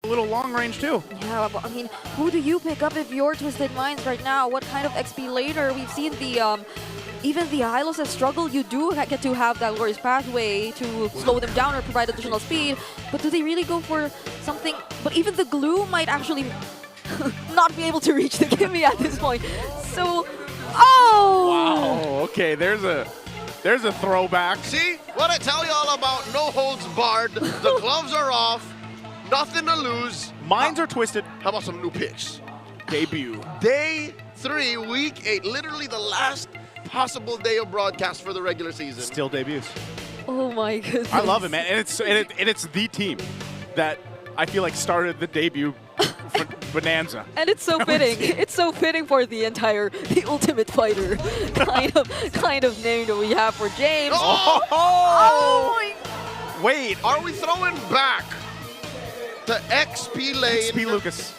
little long range too. Yeah, but I mean, who do you pick up if you're Twisted Minds right now? What kind of XP later? We've seen the even the Hylos has struggled. You do get to have that Glorious Pathway to slow them down or provide additional speed. But do they really go for something? But even the glue might actually not be able to reach the Kimmy at this point. So, oh! Wow. Okay, there's a throwback. See what I tell you all about? No holds barred. The gloves are off. Nothing to lose. Minds are twisted. How about some new picks? Debut. Day 3, week 8, literally the last possible day of broadcast for the regular season. Still debuts. Oh my goodness. I love it, man. And it's the team that I feel like started the debut bonanza. And it's so fitting. It's so fitting for the Ultimate Fighter kind of name that we have for James. Oh! Wait. Are we throwing back the XP lane? XP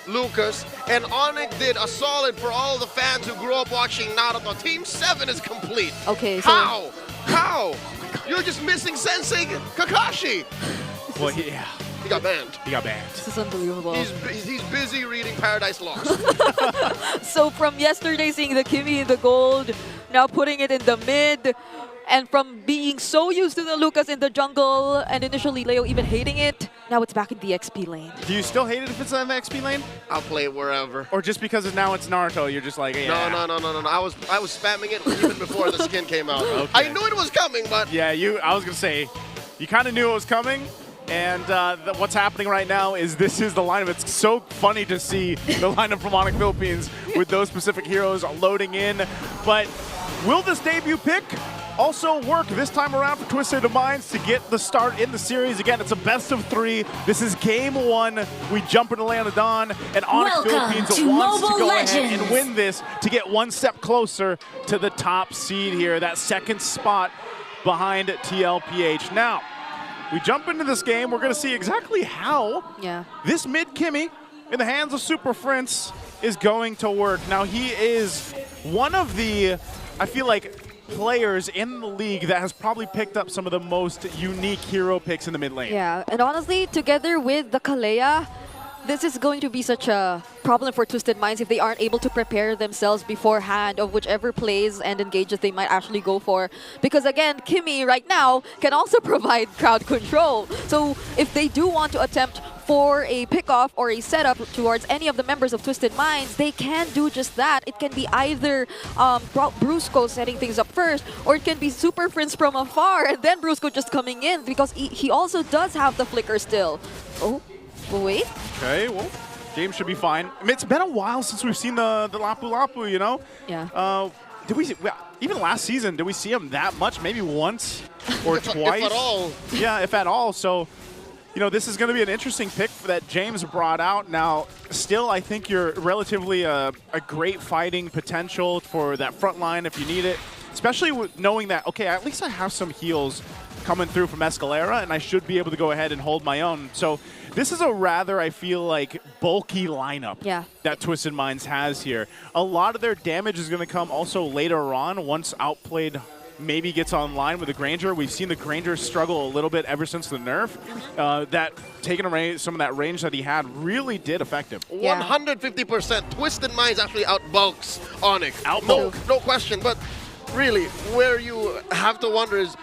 Lucas. And ONIC did a solid for all the fans who grew up watching Naruto. Team 7 is complete. Okay, so... How? Oh You're just missing Sensei Kakashi. Well, yeah. He got banned. This is unbelievable. He's busy reading Paradise Lost. So from yesterday seeing the Kimmy in the gold, now putting it in the mid, and from being so used to the Lucas in the jungle, and initially Leo even hating it, now it's back in the XP lane. Do you still hate it if it's in the XP lane? I'll play it wherever. Or just because now it's Naruto, you're just like, yeah. No. I was spamming it even before the skin came out. Okay. I knew it was coming, but... Yeah, I was going to say, you kind of knew it was coming. And what's happening right now is this is the lineup. It's so funny to see the lineup from ONIC Philippines with those specific heroes loading in. But will this debut pick also work this time around for Twisted Minds to get the start in the series? Again, it's a best of 3. This is game 1. We jump into Land of Dawn, and ONIC Philippines wants to go ahead and win this to get one step closer to the top seed here, that second spot behind TLPH. Now, we jump into this game. We're going to see exactly how this mid Kimmy in the hands of Super Prince is going to work. Now, he is one of the, I feel like, players in the league that has probably picked up some of the most unique hero picks in the mid lane. Yeah, and honestly, together with the Kalea, this is going to be such a problem for Twisted Minds if they aren't able to prepare themselves beforehand of whichever plays and engages they might actually go for. Because again, Kimmy right now can also provide crowd control. So if they do want to attempt for a pickoff or a setup towards any of the members of Twisted Minds, they can do just that. It can be either Brusco setting things up first, or it can be Super Prince from afar and then Brusco just coming in, because he also does have the flicker still. Oh. Wait. Okay, well, game should be fine. I mean, it's been a while since we've seen the Lapu Lapu, you know? Yeah. Did we see, even last season, did we see him that much? Maybe once or twice? If at all. Yeah, if at all. So, you know, this is going to be an interesting pick that James brought out. Now, still, I think you're relatively a great fighting potential for that front line if you need it, especially with knowing that, okay, at least I have some heals coming through from Escalera, and I should be able to go ahead and hold my own. So this is a rather, I feel like, bulky lineup that Twisted Minds has here. A lot of their damage is going to come also later on once Outplayed maybe gets online with the Granger. We've seen the Granger struggle a little bit ever since the nerf. That taking away some of that range that he had really did affect him. 150%. Twisted Minds actually outbulks ONIC. No question. But really, where you have to wonder is,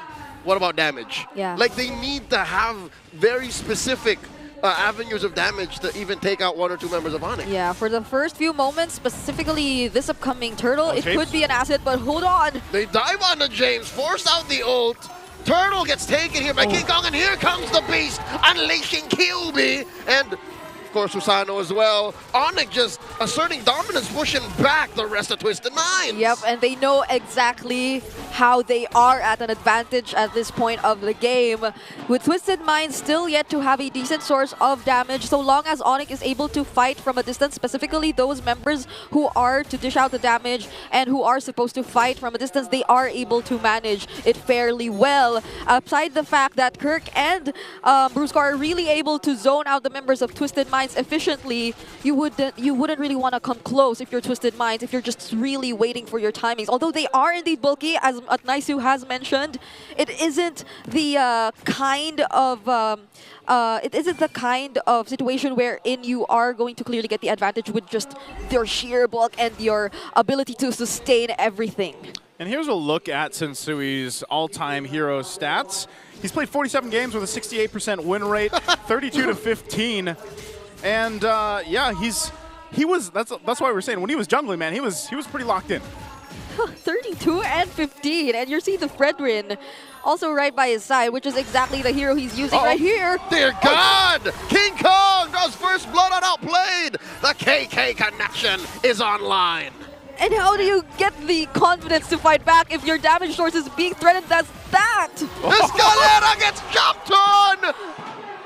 what about damage? Yeah. Like, they need to have very specific avenues of damage to even take out 1 or 2 members of ONIC. Yeah, for the first few moments, specifically this upcoming Turtle, it could be an asset, but hold on. They dive onto James, force out the ult. Turtle gets taken here by King Kong, and here comes the Beast, unleashing QB. And, of course, Susano as well. ONIC just asserting dominance, pushing back the rest of Twisted Minds. Yep, and they know exactly how they are at an advantage at this point of the game. With Twisted Minds still yet to have a decent source of damage, so long as ONIC is able to fight from a distance, specifically those members who are to dish out the damage and who are supposed to fight from a distance, they are able to manage it fairly well. Aside the fact that Kirk and Brusco are really able to zone out the members of Twisted Minds Minds efficiently, you wouldn't really want to come close if you're Twisted Minds, if you're just really waiting for your timings. Although they are indeed bulky, as Naisu has mentioned, it isn't the kind of situation wherein you are going to clearly get the advantage with just your sheer bulk and your ability to sustain everything. And here's a look at Sensui's all-time hero stats. He's played 47 games with a 68% win rate, 32-15. And yeah, that's why we're saying when he was jungling, man, he was pretty locked in. 32 and 15, and you're seeing the Fredrin also right by his side, which is exactly the hero he's using right here. Dear God! King Kong does first blood on Outplayed. The KK connection is online. And how do you get the confidence to fight back if your damage source is being threatened as that? Escalera gets jumped on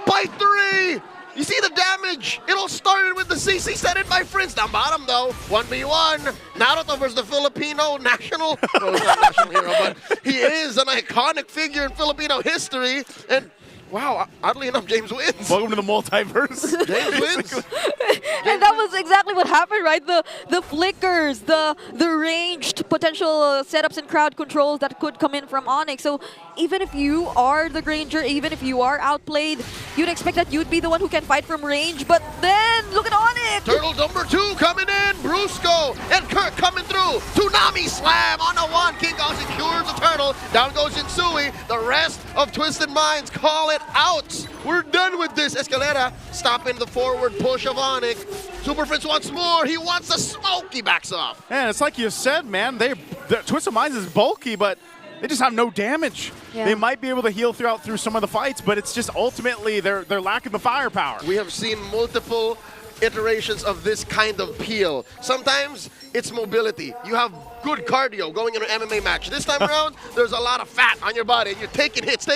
by 3. You see the damage? It all started with the CC set in by Prince. Down bottom though, 1v1. Naruto versus the Filipino national. Well, he's not a national hero, but he is an iconic figure in Filipino history. And wow, oddly enough, James wins. Welcome to the multiverse. James wins. And that was exactly what happened, right? The flickers, the ranged potential setups and crowd controls that could come in from ONIC. So even if you are the Granger, even if you are outplayed, you'd expect that you'd be the one who can fight from range. But then, look at ONIC! Turtle number 2 coming in. Brusco and Kirk coming through. Tsunami slam on the 1. King Kong secures the turtle. Down goes Insui. The rest of Twisted Minds call it out. We're done with this. Escalera stopping the forward push of ONIC. Super Prince wants more. He wants the smoke. He backs off. Man, it's like you said, man. Twisted Minds is bulky, but they just have no damage. Yeah. They might be able to heal through some of the fights, but it's just ultimately they're lacking the firepower. We have seen multiple iterations of this kind of peel. Sometimes it's mobility. You have good cardio going in an MMA match. This time around, there's a lot of fat on your body. You're taking hits.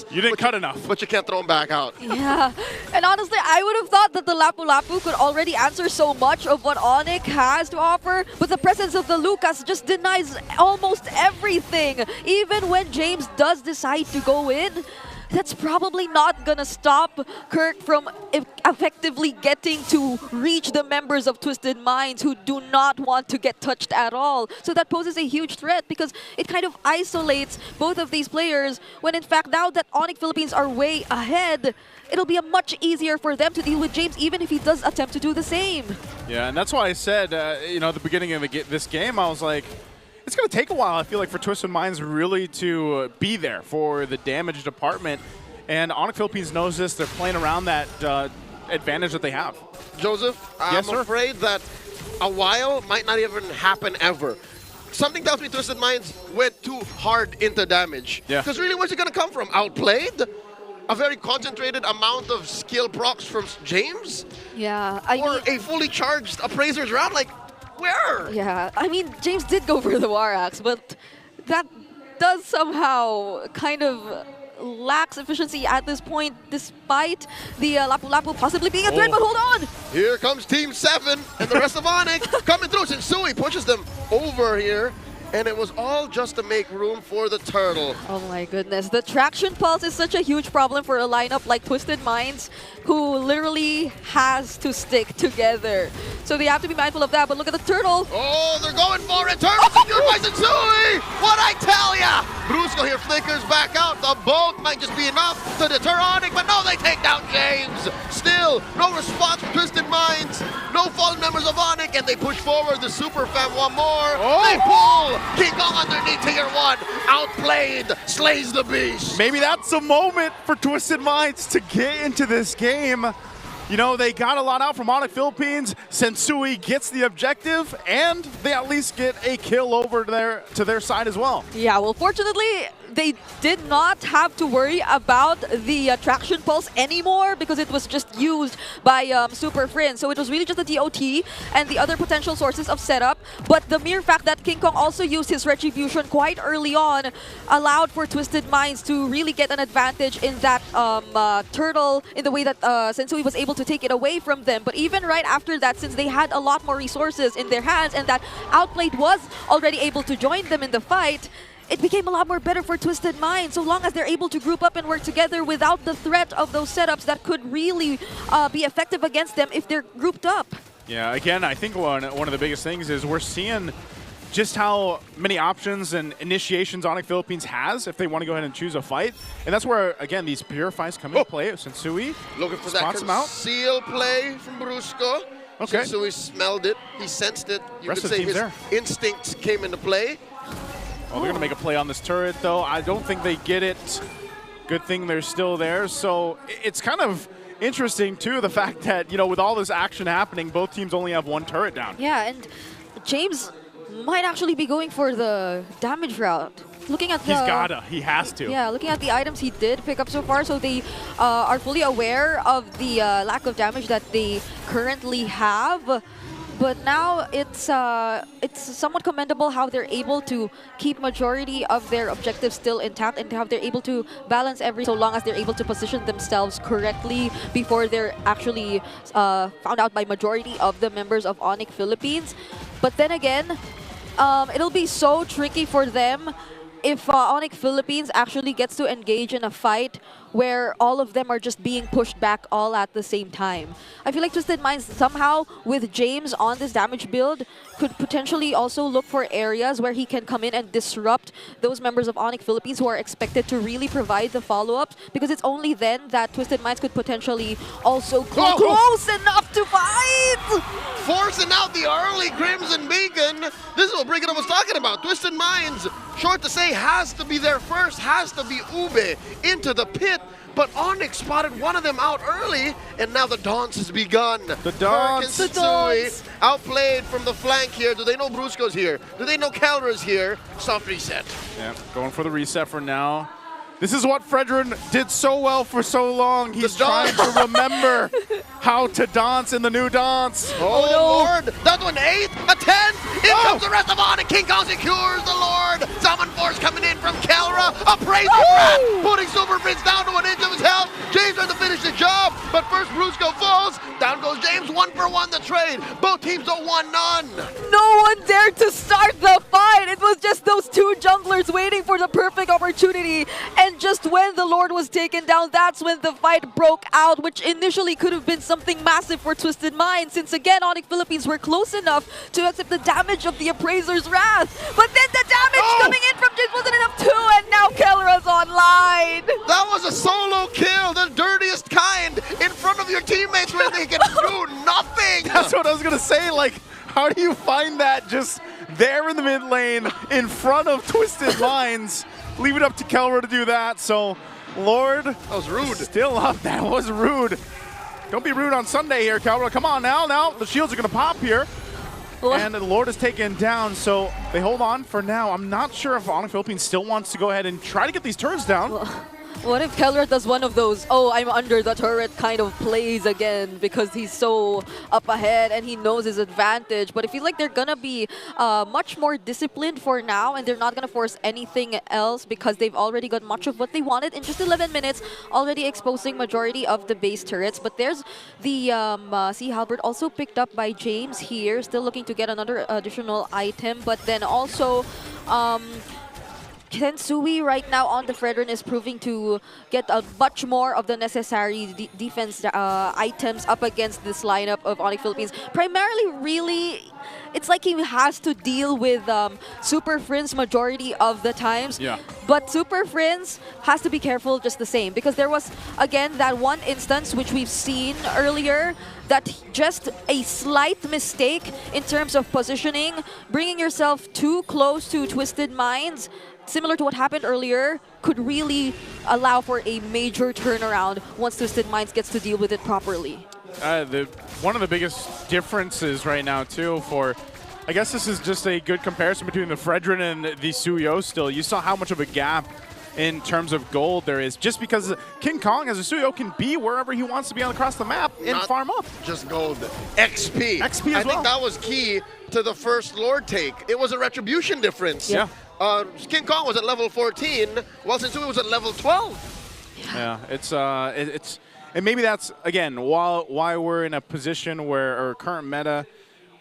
You didn't cut enough. But you can't throw them back out. Yeah, and honestly, I would have thought that the Lapu Lapu could already answer so much of what ONIC has to offer, but the presence of the Lucas just denies almost everything. Even when James does decide to go in, that's probably not gonna stop Kirk from effectively getting to reach the members of Twisted Minds who do not want to get touched at all. So that poses a huge threat because it kind of isolates both of these players when in fact now that ONIC Philippines are way ahead, it'll be much easier for them to deal with James even if he does attempt to do the same. Yeah, and that's why I said, you know, at the beginning of this game, I was like, it's going to take a while, I feel like, for Twisted Minds really to be there for the damage department. And ONIC Philippines knows this. They're playing around that advantage that they have. Joseph, Yes, I'm sir? afraid that a while might not even happen ever. Something tells me Twisted Minds went too hard into damage. Yeah. Because really, where's it going to come from? Outplayed? A very concentrated amount of skill procs from James? Yeah, Or a fully charged Appraiser's round? Like, where? Yeah, I mean, James did go for the War Axe, but that does somehow kind of lacks efficiency at this point, despite the Lapu Lapu possibly being a threat, but hold on! Here comes Team 7 and the rest of ONIC coming through. Sensui pushes them over here. And it was all just to make room for the turtle. Oh my goodness, the traction pulse is such a huge problem for a lineup like Twisted Minds, who literally has to stick together. So they have to be mindful of that, but look at the turtle. Oh, they're going for it. Turtle secured by Sensui. What I tell ya? Brusco here flickers back out. The bolt might just be enough to deter ONIC, but no, they take down James. Still, no response from Twisted Minds. No fallen members of ONIC, and they push forward. The Super Fam one more. Oh. They pull. King Kong underneath tier 1. Outplayed. Slays the beast. Maybe that's a moment for Twisted Minds to get into this game. You know, they got a lot out from ONIC Philippines. Sensui gets the objective, and they at least get a kill over there to their side as well. Yeah, well, fortunately, they did not have to worry about the traction pulse anymore because it was just used by Super Friends. So it was really just the DOT and the other potential sources of setup. But the mere fact that King Kong also used his Retribution quite early on allowed for Twisted Minds to really get an advantage in that turtle, in the way that Sensui was able to take it away from them. But even right after that, since they had a lot more resources in their hands and that Outplayed was already able to join them in the fight, it became a lot more better for Twisted Minds, so long as they're able to group up and work together without the threat of those setups that could really be effective against them if they're grouped up. Yeah, again, I think one of the biggest things is we're seeing just how many options and initiations ONIC Philippines has if they want to go ahead and choose a fight. And that's where, again, these Purifies come into play. Sensui looking for that conceal play from Brusco. Okay. Sensui smelled it. He sensed it. You Rest could of the say team's his there. instincts came into play. Oh, they're going to make a play on this turret, though. I don't think they get it. Good thing they're still there. So it's kind of interesting, too, the fact that, you know, with all this action happening, both teams only have one turret down. Yeah, and James might actually be going for the damage route. Looking at the... He has to. Yeah, looking at the items he did pick up so far, so they are fully aware of the lack of damage that they currently have. But now it's somewhat commendable how they're able to keep majority of their objectives still intact and how they're able to balance so long as they're able to position themselves correctly before they're actually found out by majority of the members of ONIC Philippines. But then again, it'll be so tricky for them if ONIC Philippines actually gets to engage in a fight where all of them are just being pushed back all at the same time. I feel like Twisted Minds somehow, with James on this damage build, could potentially also look for areas where he can come in and disrupt those members of ONIC Philippines who are expected to really provide the follow-ups, because it's only then that Twisted Minds could potentially also go close enough to fight! Forcing out the early Crimson Beacon. This is what Brigham was talking about. Twisted Minds, short to say, has to be there first, has to be Ube into the pit. But ONIC spotted one of them out early, and now the dance has begun. The dance. Sensui outplayed from the flank here. Do they know Brusco's here? Do they know Kelra's here? Soft reset. Yeah, going for the reset for now. This is what Fredrin did so well for so long. He's trying to remember how to dance in the new dance. Oh, Lord. That's an 8, a 10. In comes the rest of ONIC. King Kong secures the Lord. Summon Force coming in from Kelra. Appraising Rat. Putting Super Prince down to an inch of his health. James trying to finish the job. But first Brusco falls. Down goes James. 1 for 1 the trade. Both teams are 1-0. No one dared to start the fight. It was just those two junglers waiting for the perfect opportunity. And just when the Lord was taken down, that's when the fight broke out, which initially could have been something massive for Twisted Minds, since again ONIC Philippines were close enough to accept the damage of the Appraiser's Wrath. But then the damage coming in from James wasn't enough too, and now Kelra's online. That was a solo kill, the dirtiest kind, in front of your teammates where they can do nothing. That's what I was going to say. Like, how do you find that just there in the mid lane in front of Twisted Minds? Leave it up to Kelra to do that. So, Lord. That was rude. Still up. That was rude. Don't be rude on Sunday here, Kelra. Come on now. Now the shields are going to pop here. And the Lord is taken down, so they hold on for now. I'm not sure if ONIC Philippines still wants to go ahead and try to get these turrets down. What if Kelra does one of those, oh, I'm under the turret kind of plays again because he's so up ahead and he knows his advantage. But I feel like they're going to be much more disciplined for now, and they're not going to force anything else because they've already got much of what they wanted in just 11 minutes, already exposing majority of the base turrets. But there's the Sea Halberd also picked up by James here, still looking to get another additional item. But then also... Sensui right now on the Fredrin is proving to get a much more of the necessary defense items up against this lineup of ONIC Philippines. Primarily, really, it's like he has to deal with Super Friends majority of the times. Yeah. But Super Friends has to be careful just the same, because there was, again, that one instance which we've seen earlier that just a slight mistake in terms of positioning, bringing yourself too close to Twisted Minds, similar to what happened earlier, could really allow for a major turnaround once Twisted Minds gets to deal with it properly. One of the biggest differences right now, too, for... I guess this is just a good comparison between the Fredrin and the Suyo still. You saw how much of a gap in terms of gold there is, just because King Kong as a Suyo can be wherever he wants to be across the map and farm up. Just gold. XP. XP as I think that was key to the first Lord take. It was a retribution difference. Yeah. King Kong was at level 14, while Sensui was at level 12. Yeah, it's and maybe that's, again, why we're in a position where, or current meta,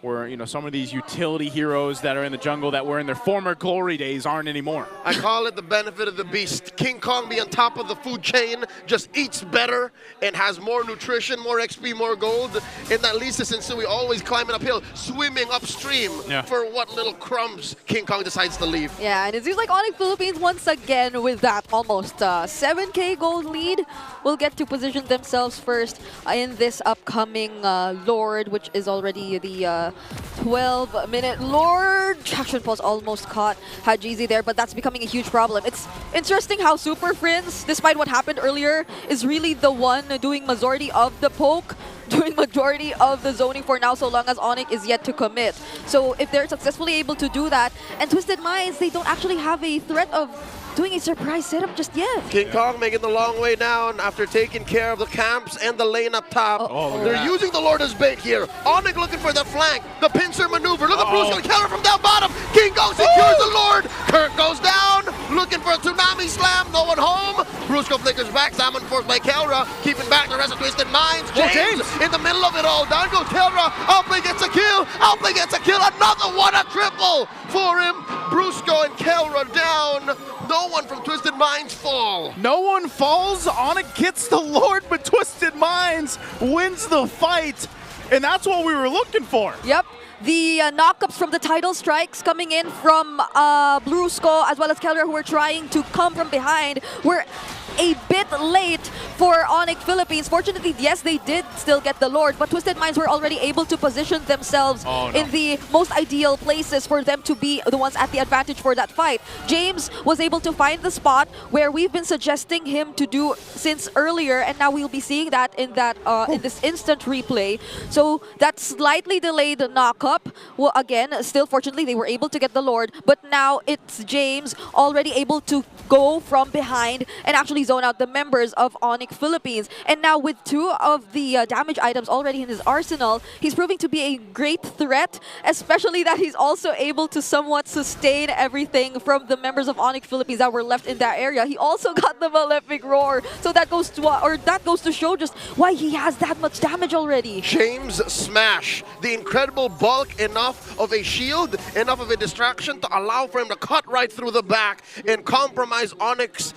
where, you know, some of these utility heroes that are in the jungle that were in their former glory days aren't anymore. I call it the benefit of the beast. King Kong being on top of the food chain, just eats better and has more nutrition, more XP, more gold. And that leads to Sensui always climbing uphill, swimming upstream for what little crumbs King Kong decides to leave. Yeah, and it seems like ONIC Philippines once again with that almost 7K gold lead will get to position themselves first in this upcoming Lord, which is already the 12-minute Lord. Traction Pulse almost caught Hajizi there, but that's becoming a huge problem. It's interesting how Super Friends, despite what happened earlier, is really the one doing majority of the poke, doing majority of the zoning for now, so long as ONIC is yet to commit. So if they're successfully able to do that, and Twisted Minds, they don't actually have a threat of doing a surprise setup just yet. King Kong making the long way down after taking care of the camps and the lane up top. They're using the Lord as bait here. ONIC looking for the flank, the pincer maneuver. Look at Bruce going to counter from down bottom. King Kong secures the Lord. Kirk goes down, looking for a tsunami slam. No one home. Brusco flickers back. Salmon forced by Kelra, keeping back the rest of Twisted Minds. James in the middle of it all. Down goes Kelra. Outplay gets a kill. Outplay gets a kill. Another one, a triple for him. Brusco and Kelra down. No one from Twisted Minds fall. No one falls. ONIC gets the Lord, but Twisted Minds wins the fight. And that's what we were looking for. Yep. The knockups from the title strikes coming in from Brusco as well as Keller, who were trying to come from behind, were a bit late for ONIC Philippines. Fortunately, yes, they did still get the Lord, but Twisted Minds were already able to position themselves in the most ideal places for them to be the ones at the advantage for that fight. James was able to find the spot where we've been suggesting him to do since earlier, and now we'll be seeing that in this instant replay. So that slightly delayed knockup, well, again, still fortunately they were able to get the Lord, but now it's James already able to go from behind and actually zone out the members of ONIC Philippines. And now with 2 of the damage items already in his arsenal, he's proving to be a great threat, especially that he's also able to somewhat sustain everything from the members of ONIC Philippines that were left in that area. He also got the Malefic Roar, so that goes to show just why he has that much damage already. James smash, the incredible bulk, enough of a shield, enough of a distraction to allow for him to cut right through the back and compromise ONIC's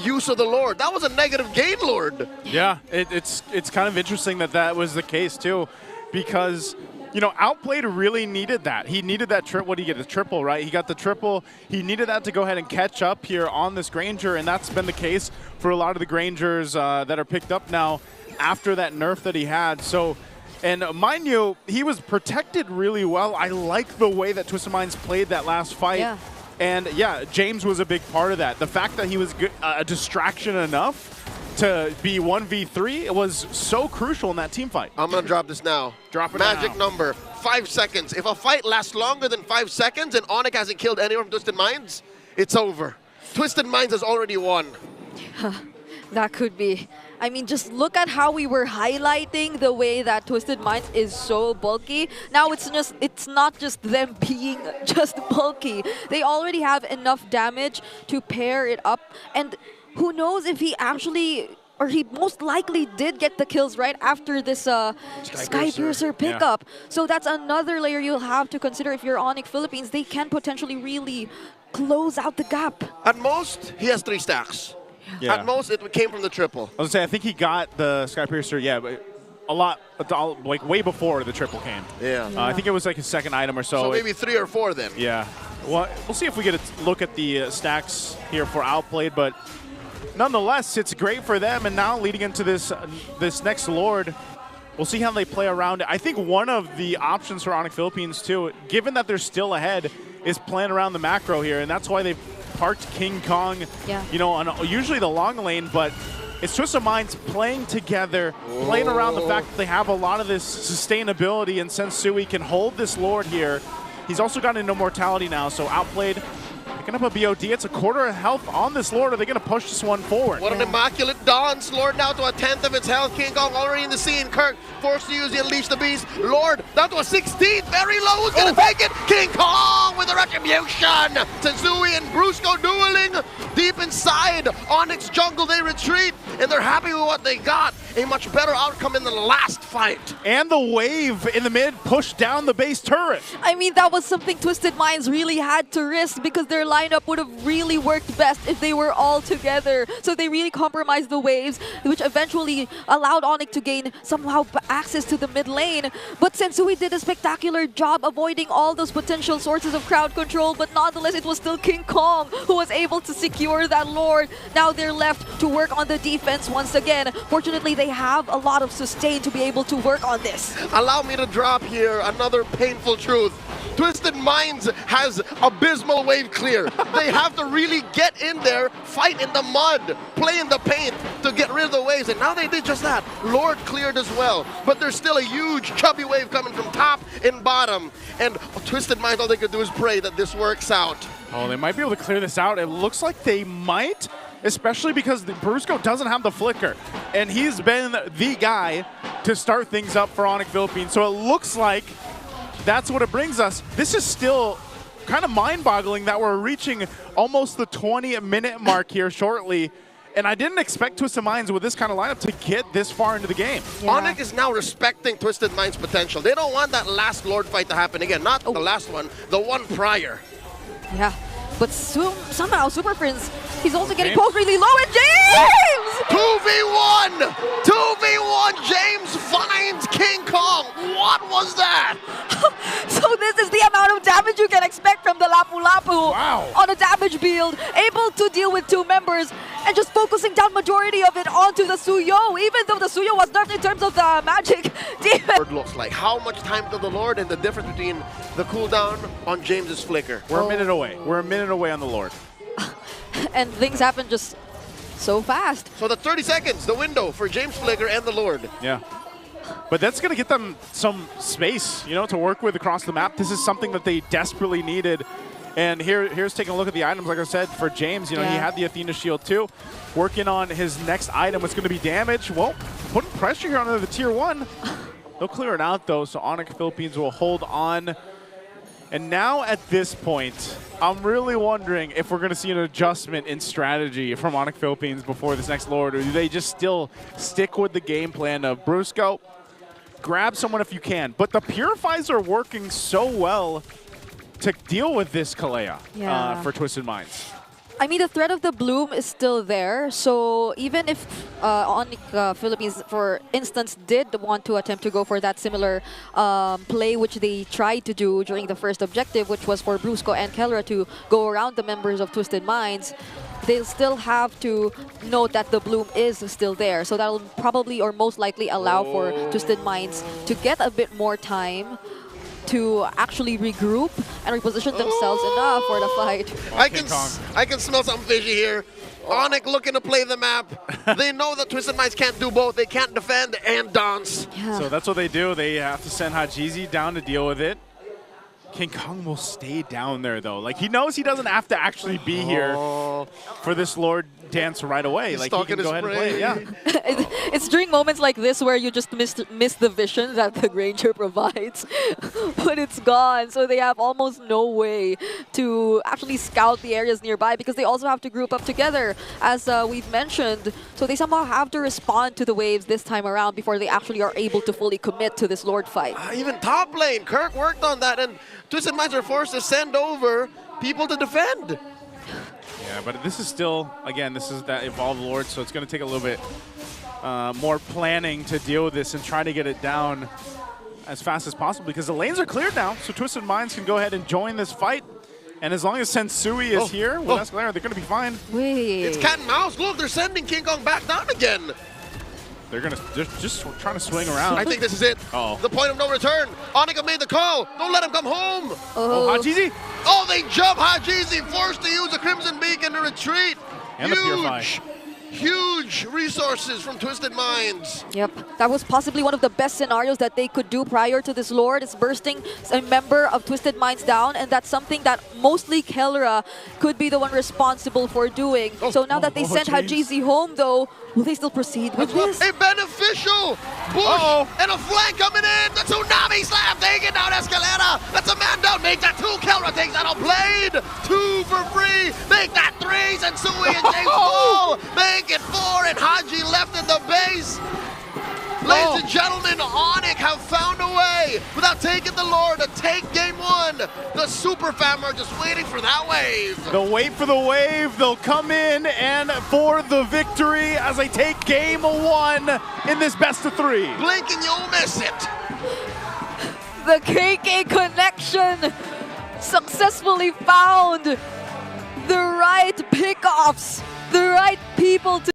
use of the Lord. That was a negative gain Lord. Yeah, it's kind of interesting that that was the case too, because, you know, Outplayed really needed that. He needed that triple. What did he get? The triple, right? He got the triple. He needed that to go ahead and catch up here on this Granger, and that's been the case for a lot of the Grangers that are picked up now after that nerf that he had. So, and mind you, he was protected really well. I like the way that Twisted Minds played that last fight. Yeah. And yeah, James was a big part of that. The fact that he was a distraction enough to be 1v3, it was so crucial in that team fight. I'm going to drop this now. Drop it Magic now. number, 5 seconds. If a fight lasts longer than 5 seconds and ONIC hasn't killed anyone from Twisted Minds, it's over. Twisted Minds has already won. That could be. I mean, just look at how we were highlighting the way that Twisted Minds is so bulky. Now it's not just them being just bulky. They already have enough damage to pair it up. And who knows if he actually, or he most likely did get the kills right after this Skypiercer pickup. Yeah. So that's another layer you'll have to consider if you're ONIC Philippines. They can potentially really close out the gap. At most, he has 3 stacks. Yeah. At most, it came from the triple. I was going to say, I think he got the Skypiercer, yeah, but a lot, like way before the triple came. Yeah. I think it was like his second item or so. So maybe 3 or 4 then. Yeah. Well, we'll see if we get a look at the stacks here for Outplayed, but nonetheless, it's great for them. And now leading into this next Lord, we'll see how they play around it. I think one of the options for ONIC Philippines too, given that they're still ahead, is playing around the macro here, and that's why they've parked King Kong, you know, on usually the long lane, but it's Twisted Minds playing together, playing around the fact that they have a lot of this sustainability, and Sensui can hold this Lord here. He's also got an immortality now, so Outplayed picking up a BOD. It's a quarter of health on this Lord. Are they going to push this one forward? What an immaculate dance. Lord now to a 10th of its health. King Kong already in the scene. Kirk forced to use the Unleash the Beast. Lord down to a 16th. Very low. Who's going to take it? King Kong with the retribution. Sensui and Brusco dueling deep inside ONIC's jungle. They retreat, and they're happy with what they got. a much better outcome in the last fight. And the wave in the mid pushed down the base turret. I mean, that was something Twisted Minds really had to risk because their lineup would have really worked best if they were all together. So they really compromised the waves, which eventually allowed ONIC to gain somehow access to the mid lane. But Sensui did a spectacular job avoiding all those potential sources of crowd control, but nonetheless, it was still King Kong who was able to secure that Lord. Now they're left to work on the defense once again. Fortunately, they have a lot of sustain to be able to work on this. Allow me to drop here another painful truth. Twisted Minds has abysmal wave clear. They have to really get in there, fight in the mud, play in the paint to get rid of the waves, and now they did just that. Lord cleared as well, but there's still a huge chubby wave coming from top and bottom, and Twisted Minds, all they could do is pray that this works out. Oh, they might be able to clear this out. It looks like they might, especially because Brusco doesn't have the flicker, and he's been the guy to start things up for ONIC Philippines. So it looks like that's what it brings us. This is still kind of mind-boggling that we're reaching almost the 20-minute mark here shortly. And I didn't expect Twisted Minds with this kind of lineup to get this far into the game. Yeah. ONIC is now respecting Twisted Minds' potential. They don't want that last Lord fight to happen again. Not the last one, the one prior. Yeah, but somehow Super Prince, he's also getting poked really low, and James! 2v1! 2v1! James finds King Kong! What was that? So this is the amount of damage you can expect from the Lapu Lapu on a damage build, able to deal with two members and just focusing down majority of it onto the Suyo, even though the Suyo was nerfed in terms of the magic demon. Lord looks like how much time to the Lord and the difference between the cooldown on James's flicker. We're a minute away. We're a minute away on the Lord. And things happen just so fast. So the 30 seconds, the window for James Flicker and the Lord. Yeah. But that's going to get them some space, you know, to work with across the map. This is something that they desperately needed. And here's taking a look at the items. Like I said, for James, you know, he had the Athena shield too. Working on his next item, what's going to be damage. Well, putting pressure here on the tier 1. They'll clear it out though, so ONIC Philippines will hold on. And now at this point, I'm really wondering if we're going to see an adjustment in strategy from ONIC Philippines before this next Lord, or do they just still stick with the game plan of Brusco, grab someone if you can. But the Purifies are working so well to deal with this Kalea for Twisted Minds. I mean, the threat of the bloom is still there. So even if ONIC Philippines, for instance, did want to attempt to go for that similar play, which they tried to do during the first objective, which was for Brusco and Kellera to go around the members of Twisted Minds, they'll still have to note that the bloom is still there. So that'll probably or most likely allow for Twisted Minds to get a bit more time to actually regroup and reposition themselves enough for the fight. I can smell something fishy here. ONIC looking to play the map. They know that Twisted Minds can't do both. They can't defend and dance. Yeah. So that's what they do. They have to send Hajizi down to deal with it. King Kong will stay down there though. Like he knows he doesn't have to actually be here for this Lord dance right away. He's like he can go ahead and play it. Yeah. It's during moments like this where you just miss the vision that the Granger provides, but it's gone. So they have almost no way to actually scout the areas nearby because they also have to group up together, as we've mentioned. So they somehow have to respond to the waves this time around before they actually are able to fully commit to this Lord fight. Even top lane, Kirk worked on that, and Twisted Minds are forced to send over people to defend. Yeah, but this is still, again, this is that Evolved Lord, so it's going to take a little bit more planning to deal with this and try to get it down as fast as possible because the lanes are cleared now, so Twisted Minds can go ahead and join this fight. And as long as Sensui is here with Escalera, they're going to be fine. Wait. It's cat and mouse. Look, they're sending King Kong back down again. They're going to just trying to swing around. I think this is it. The point of no return. ONIC made the call. Don't let him come home. Oh, Hajizi. Oh, they jump Hajizi, forced to use a Crimson Beacon to retreat. And the Purify. Huge resources from Twisted Minds. Yep, that was possibly one of the best scenarios that they could do prior to this Lord. It's bursting a member of Twisted Minds down, and that's something that mostly Kellera could be the one responsible for doing. So now that they sent Hajizi home, though, will they still proceed with this? A beneficial push and a flank coming in. The tsunami slam taking down Escalera. That's a man down. Make that 2. Kellera takes that on Blade. 2 for free. Make that 3. Sensui and James Ball. Make it 4. And Haji left in the base. and ONIC have found a way without taking the Lord to take game one. The Super Fam are just waiting for that wave. They'll wait for the wave. They'll come in and for the victory as they take game one in this best of three. Blink and you'll miss it. The KK connection successfully found the right pickoffs, the right people to